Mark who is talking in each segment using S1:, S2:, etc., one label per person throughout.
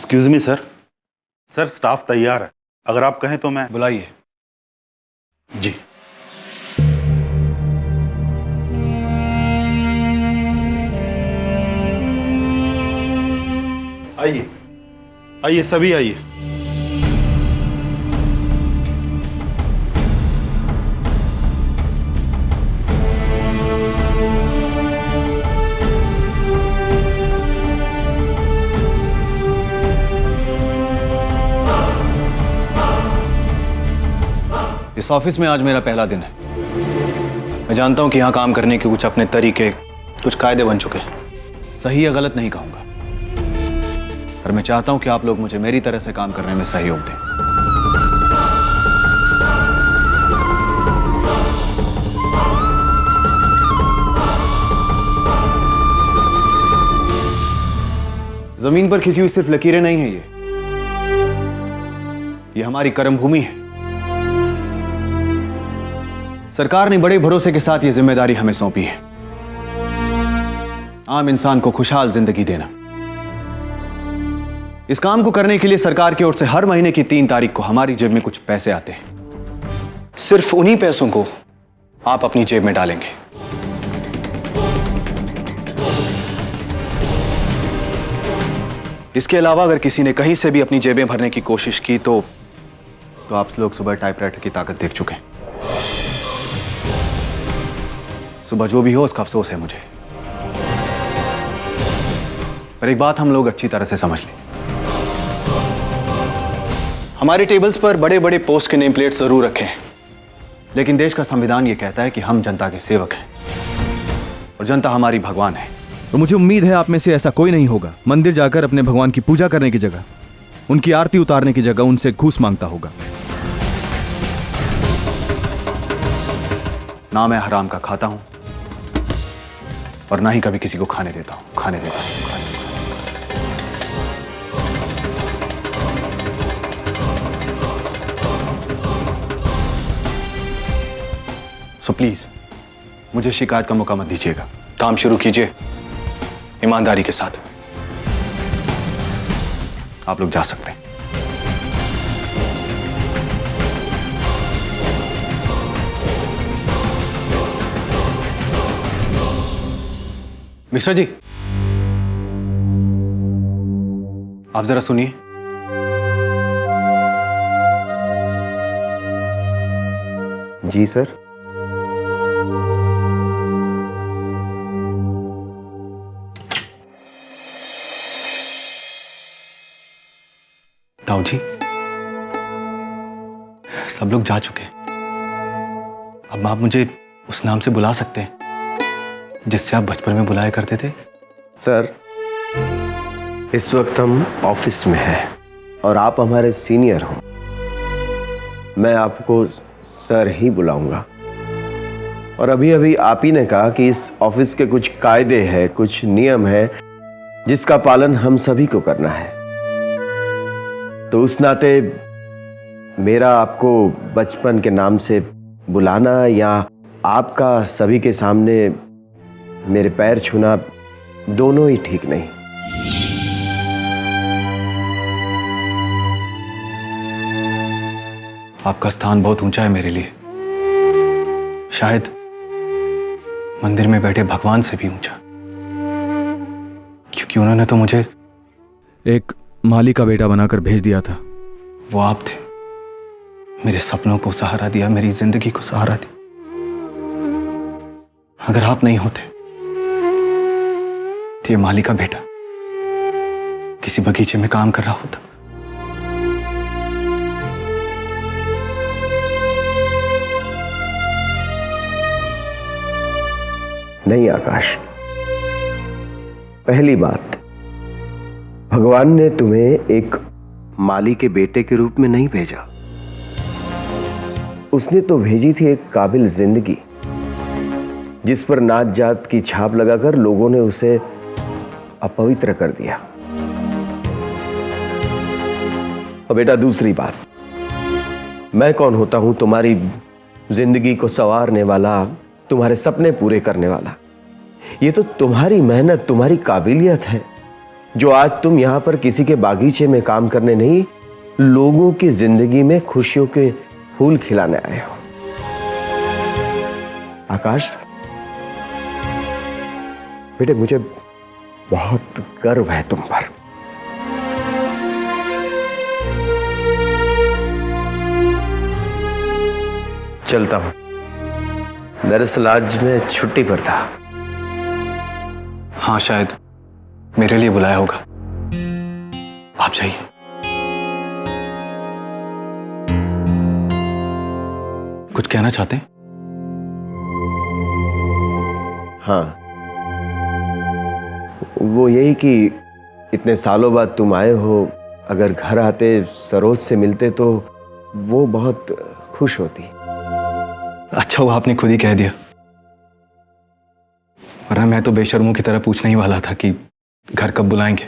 S1: Excuse me sir. Sir staff तैयार है, अगर आप कहें तो मैं।
S2: बुलाइए।
S1: जी। आइए आइए, सभी आइए।
S2: इस ऑफिस में आज मेरा पहला दिन है। मैं जानता हूं कि यहां काम करने के कुछ अपने तरीके, कुछ कायदे बन चुके हैं। सही या गलत नहीं कहूंगा, पर मैं चाहता हूं कि आप लोग मुझे मेरी तरह से काम करने में सहयोग दें। जमीन पर खिंची हुई सिर्फ लकीरें नहीं हैं, ये हमारी कर्म भूमि है। सरकार ने बड़े भरोसे के साथ यह जिम्मेदारी हमें सौंपी है, आम इंसान को खुशहाल जिंदगी देना। इस काम को करने के लिए सरकार की ओर से हर महीने की 3 तारीख को हमारी जेब में कुछ पैसे आते हैं। सिर्फ उन्हीं पैसों को आप अपनी जेब में डालेंगे। इसके अलावा अगर किसी ने कहीं से भी अपनी जेबें भरने की कोशिश की तो आप लोग सुबह टाइपराइटर की ताकत देख चुके हैं। सुबह जो भी हो उसका अफसोस है मुझे, पर एक बात हम लोग अच्छी तरह से समझ लें। हमारे टेबल्स पर बड़े बड़े पोस्ट के नेम प्लेट जरूर रखें, लेकिन देश का संविधान यह कहता है कि हम जनता के सेवक हैं और जनता हमारी भगवान है।
S3: तो मुझे उम्मीद है आप में से ऐसा कोई नहीं होगा मंदिर जाकर अपने भगवान की पूजा करने की जगह, उनकी आरती उतारने की जगह उनसे घूस मांगता होगा।
S2: ना मैं हराम का खाता हूं और ना ही कभी किसी को खाने देता हूं। सो प्लीज मुझे शिकायत का मौका मत दीजिएगा। काम शुरू कीजिए ईमानदारी के साथ। आप लोग जा सकते हैं। मिश्रा जी, आप जरा सुनिए।
S4: जी सर।
S2: ताऊ जी, सब लोग जा चुके हैं। अब आप मुझे उस नाम से बुला सकते हैं जिससे आप बचपन में बुलाया करते थे।
S4: सर, इस वक्त हम ऑफिस में हैं और आप हमारे सीनियर हो। मैं आपको सर ही बुलाऊंगा। और अभी अभी आप ही ने कहा कि इस ऑफिस के कुछ कायदे हैं, कुछ नियम है जिसका पालन हम सभी को करना है। तो उस नाते मेरा आपको बचपन के नाम से बुलाना या आपका सभी के सामने मेरे पैर छूना दोनों ही ठीक नहीं।
S2: आपका स्थान बहुत ऊंचा है मेरे लिए, शायद मंदिर में बैठे भगवान से भी ऊंचा, क्योंकि उन्होंने तो मुझे
S3: एक माली का बेटा बनाकर भेज दिया था।
S2: वो आप थे, मेरे सपनों को सहारा दिया, मेरी जिंदगी को सहारा दिया। अगर आप नहीं होते तो ये माली का बेटा किसी बगीचे में काम कर रहा होता।
S4: नहीं आकाश, पहली बात, भगवान ने तुम्हें एक माली के बेटे के रूप में नहीं भेजा। उसने तो भेजी थी एक काबिल जिंदगी जिस पर नात जात की छाप लगाकर लोगों ने उसे अपवित्र कर दिया। और बेटा दूसरी बात, मैं कौन होता हूं तुम्हारी जिंदगी को संवारने वाला, तुम्हारे सपने पूरे करने वाला। ये तो तुम्हारी मेहनत, तुम्हारी काबिलियत है जो आज तुम यहां पर किसी के बागीचे में काम करने नहीं, लोगों की जिंदगी में खुशियों के फूल खिलाने आए हो। आकाश बेटे, मुझे बहुत गर्व है तुम पर। चलता हूं, दरअसल आज मैं छुट्टी पर था।
S2: हाँ, शायद मेरे लिए बुलाया होगा। आप जाइए। कुछ कहना चाहते हैं?
S4: हाँ, वो यही कि इतने सालों बाद तुम आए हो, अगर घर आते सरोज से मिलते तो वो बहुत खुश होती।
S2: अच्छा हुआ आपने खुद ही कह दिया, वरना मैं तो बेशर्मों की तरह पूछने ही वाला था कि घर कब बुलाएंगे।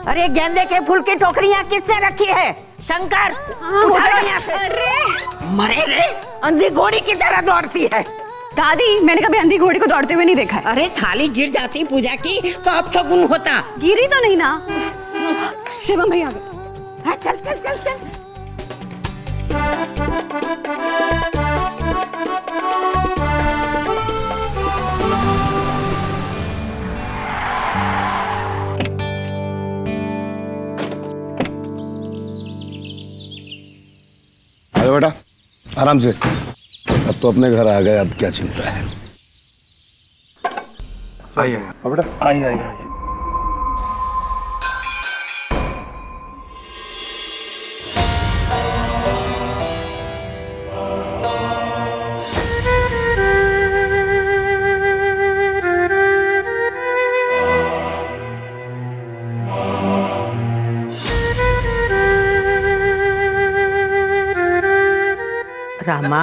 S5: अरे गेंदे के फूल की टोकरियां किसने रखी है? शंकर, उठा यहाँ से।
S6: अरे
S5: मरे रे, अंधी घोड़ी की तरह दौड़ती है।
S6: दादी, मैंने कभी अंधी घोड़ी को दौड़ते हुए नहीं देखा है।
S5: अरे थाली गिर जाती पूजा की तो अब शगुन होता।
S6: गिरी तो नहीं ना। शिवम भैया आ गए।
S5: हाँ, चल चल चल चल।
S7: आयो बेटा, आराम से। अब तो अपने घर आ गए, अब क्या चिंता है।
S1: आइए बेटा, आइए आइए आइए।
S5: रामा,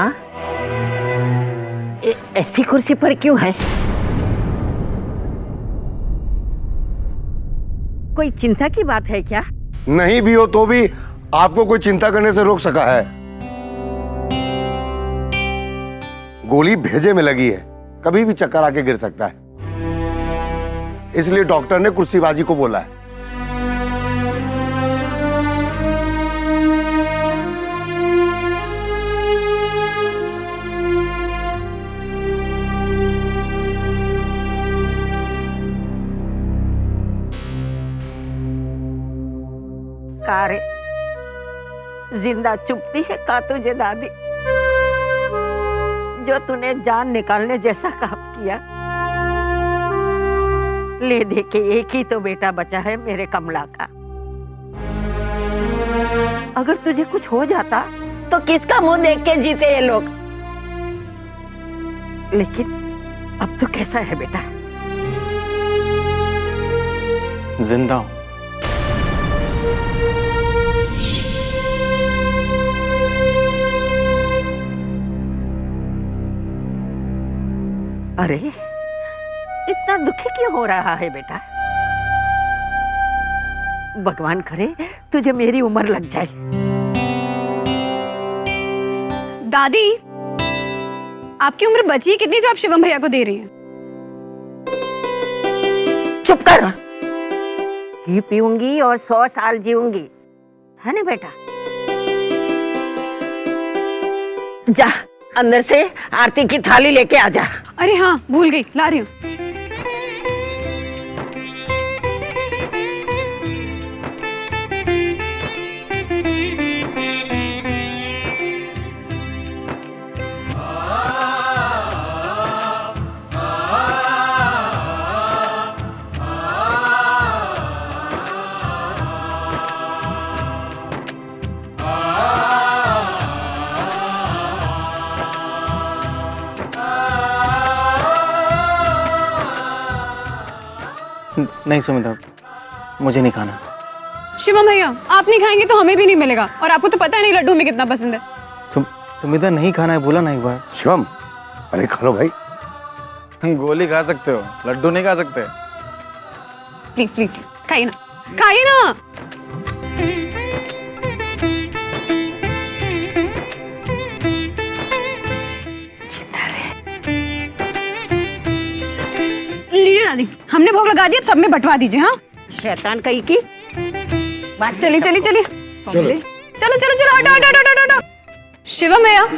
S5: ऐसी कुर्सी पर क्यों है? कोई चिंता की बात है क्या?
S7: नहीं भी हो तो भी आपको कोई चिंता करने से रोक सका है? गोली भेजे में लगी है, कभी भी चक्कर आके गिर सकता है, इसलिए डॉक्टर ने कुर्सीबाजी को बोला है।
S5: रे जिंदा चुपती है का तुझे दादी, जो तूने जान निकालने जैसा काम किया। ले दे के एक ही तो बेटा बचा है मेरे कमला का। अगर तुझे कुछ हो जाता तो किसका मुंह देख के जीते ये लोग। लेकिन अब तो कैसा है बेटा?
S2: जिंदा हूं।
S5: अरे इतना दुखी क्यों हो रहा है बेटा? भगवान करे तुझे मेरी उम्र लग जाए।
S6: दादी, आपकी उम्र बची है कितनी जो आप शिवम भैया को दे रही हैं?
S5: चुप कर। घी पीऊंगी और 100 साल जीऊंगी, है ना बेटा? जा अंदर से आरती की थाली लेके आ जा।
S6: अरे हाँ, भूल गई, ला रही हूँ।
S8: नहीं सुमिता, मुझे नहीं खाना।
S6: शिवम भैया, आप नहीं खाएंगे तो हमें भी नहीं मिलेगा, और आपको तो पता है नहीं लड्डू में कितना पसंद है।
S8: सुमिता नहीं खाना है, बोला ना एक बार।
S7: शिवम, अरे खा लो भाई।
S8: गोली खा सकते हो, लड्डू नहीं खा सकते।
S6: प्लीज प्लीज खाइए ना, खाइए ना। लीजिए दादी, हमने भोग लगा दिया, अब सब में बंटवा दीजिए। हाँ
S5: शैतान कहीं की बात।
S6: चलिए चलिए चलिए, चलो चलो चलो, हटो हटो हटो हटो। शिवम भैया,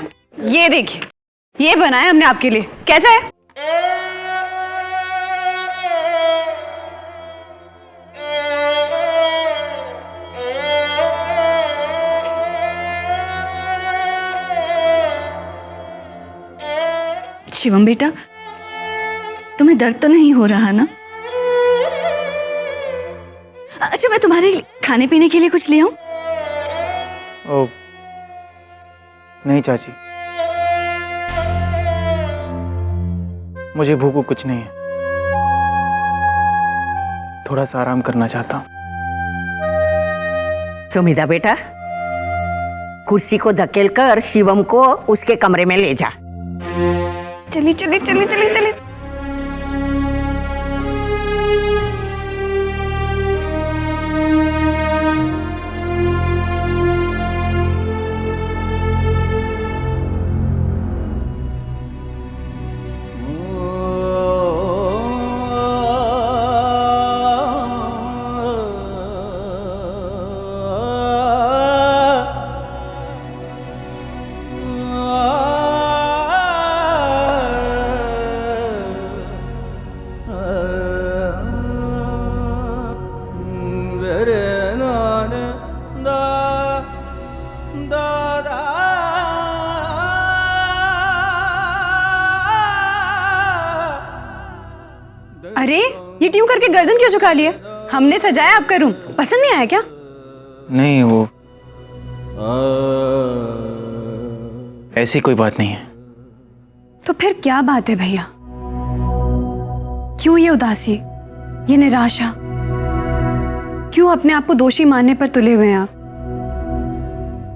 S6: ये देखिए, ये बनाया हमने आपके लिए, कैसा है? शिवम बेटा, तुम्हें दर्द तो नहीं हो रहा ना? अच्छा, मैं तुम्हारे खाने पीने के लिए कुछ ले आऊं?
S8: ओ नहीं चाची, मुझे भूख कुछ नहीं है, थोड़ा सा आराम करना चाहता हूँ।
S5: सुमिता बेटा, कुर्सी को धकेल कर शिवम को उसके कमरे में ले जा।
S6: चलिए चलिए चलिए चलिए चलिए। अरे ये ट्यून करके गर्दन क्यों झुका लिया? हमने सजाया आपका रूम, पसंद नहीं आया क्या?
S8: नहीं, वो ऐसी कोई बात नहीं है।
S6: तो फिर क्या बात है भैया? क्यों ये उदासी, ये निराशा? क्यों अपने आप को दोषी मानने पर तुले हुए हैं आप?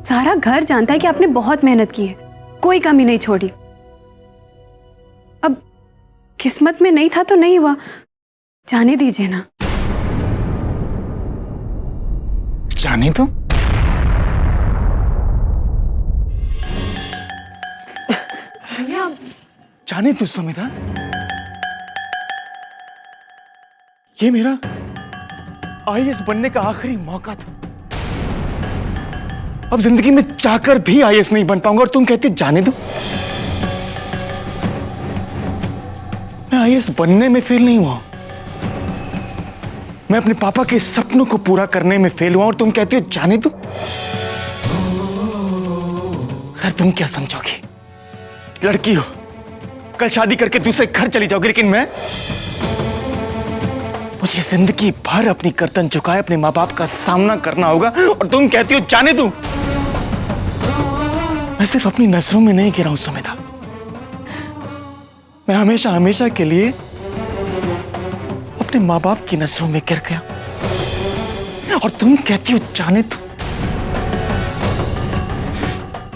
S6: सारा घर जानता है कि आपने बहुत मेहनत की है, कोई कमी नहीं छोड़ी। अब किस्मत में नहीं था तो नहीं हुआ, जाने दीजिए ना।
S8: जाने दो? जाने दो सुमिता, ये मेरा आईएएस बनने का आखिरी मौका था। अब जिंदगी में चाहकर भी आईएएस नहीं बन पाऊंगा और तुम कहती जाने दो। मैं आईएएस बनने में फेल नहीं हुआ, मैं अपने पापा के सपनों को पूरा करने में फेल हुआ और तुम कहती हो जाने दो। खैर, तुम क्या समझोगी? लड़की हो, कल शादी करके दूसरे घर चली जाओगी, लेकिन मैं, मुझे जिंदगी भर अपनी गर्दन झुकाए अपने माँ बाप का सामना करना होगा और तुम कहती हो जाने दो। मैं सिर्फ अपनी नजरों में नहीं गिरा हूं सुमिता, मैं हमेशा हमेशा के लिए अपने माँ बाप की नजरों में गिर गया और तुम कहती हो जाने दो।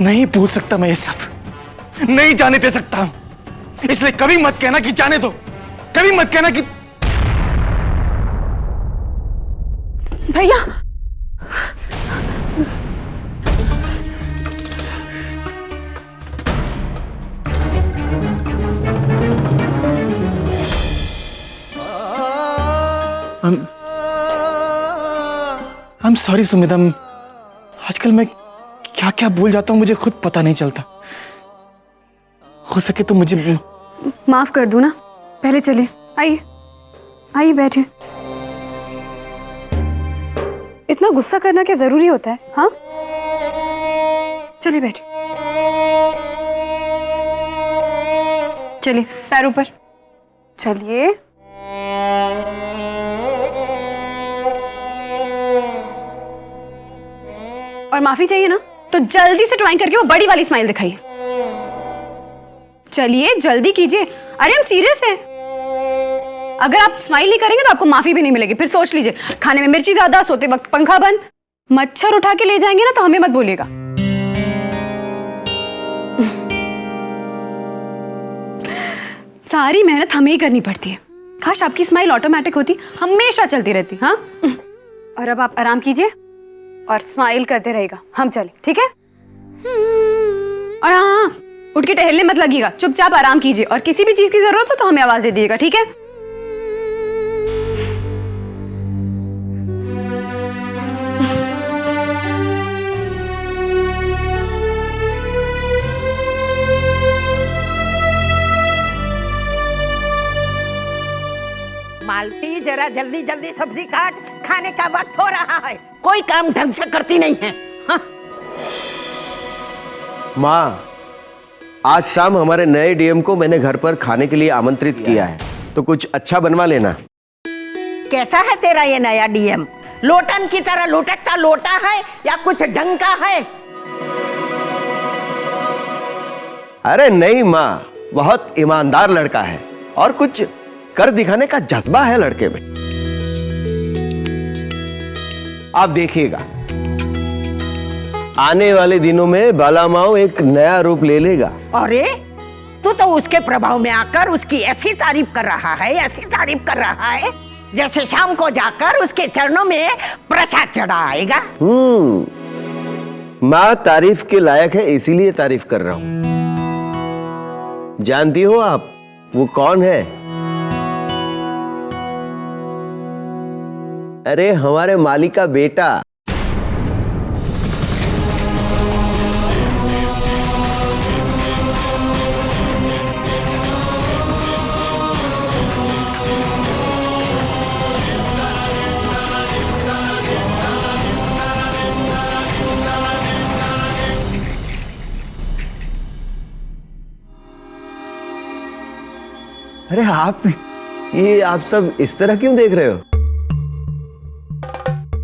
S8: नहीं भूल सकता मैं ये सब, नहीं जाने दे सकता हूं, इसलिए कभी मत कहना कि जाने दो, कभी मत कहना कि।
S6: भैया,
S8: I'm sorry सुमिता, आजकल मैं क्या क्या भूल जाता हूं, मुझे खुद पता नहीं चलता। हो सके तो मुझे
S6: माफ कर दो ना। पहले चलिए, आइए आइए बैठिए। इतना गुस्सा करना क्या जरूरी होता है? हाँ, चलिए बैठिए, चलिए पैर ऊपर, चलिए। और माफी चाहिए ना तो जल्दी से ड्राइंग करके वो बड़ी वाली स्माइल दिखाइए। चलिए जल्दी कीजिए, अरे हम सीरियस हैं। अगर आप स्माइल नहीं करेंगे तो आपको माफी भी नहीं मिलेगी। फिर सोच लीजिए, खाने में मिर्ची ज्यादा, सोते वक्त पंखा बंद, मच्छर उठा के ले जाएंगे ना तो हमें मत बोलिएगा। सारी मेहनत हमें ही करनी पड़ती है। काश आपकी स्माइल ऑटोमेटिक होती, हमेशा चलती रहती। हाँ, और अब आप आराम कीजिए और स्माइल करते रहेगा। हम चले, ठीक है? और हाँ, उठ के टहलने मत लगिएगा, चुपचाप आराम कीजिए और किसी भी चीज की जरूरत हो तो हमें आवाज दे दीजिएगा, ठीक है?
S5: मालती, जरा जल्दी जल्दी सब्जी काट, खाने का वक्त हो रहा है। कोई काम ढंग से करती नहीं है। हाँ?
S4: माँ, आज शाम हमारे नए डीएम को मैंने घर पर खाने के लिए आमंत्रित किया है, तो कुछ अच्छा बनवा लेना।
S5: कैसा है तेरा ये नया डीएम? लोटन की तरह लुटकता लोटा है या कुछ ढंग का है?
S4: अरे नहीं माँ, बहुत ईमानदार लड़का है और कुछ कर दिखाने का जज्बा है लड़के में। आप देखिएगा, आने वाले दिनों में बालामाओ एक नया रूप ले लेगा।
S5: अरे तू तो उसके प्रभाव में आकर उसकी ऐसी तारीफ कर रहा है, ऐसी तारीफ कर रहा है जैसे शाम को जाकर उसके चरणों में प्रसाद चढ़ाएगा।
S4: माँ तारीफ के लायक है, इसीलिए तारीफ कर रहा हूं। जानती हो आप वो कौन है? अरे हमारे मालिक का बेटा। अरे आप सब इस तरह क्यों देख रहे हो?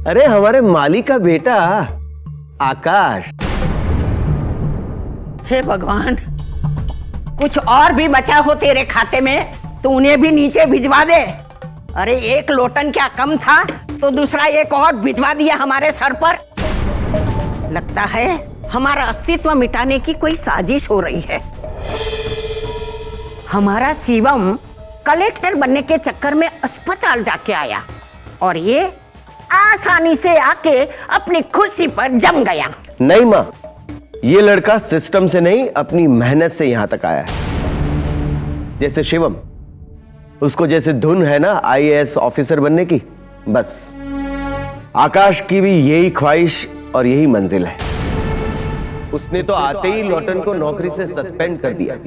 S4: अरे हमारे मालिक का बेटा आकाश।
S5: हे भगवान, कुछ और भी बचा हो तेरे खाते में तो उन्हें भी नीचे भिजवा दे। अरे एक लोटन क्या कम था तो दूसरा एक और भिजवा दिया हमारे सर पर। लगता है हमारा अस्तित्व मिटाने की कोई साजिश हो रही है। हमारा शिवम कलेक्टर बनने के चक्कर में अस्पताल जाके आया और ये आसानी से आके अपनी कुर्सी पर जम गया।
S4: नहीं माँ, ये लड़का सिस्टम से नहीं अपनी मेहनत से यहां तक आया है। जैसे शिवम, उसको जैसे धुन है ना आईएएस ऑफिसर बनने की, बस आकाश की भी यही ख्वाहिश और यही मंजिल है। उसने तो आते ही लोटन को नौकरी से सस्पेंड कर दिया।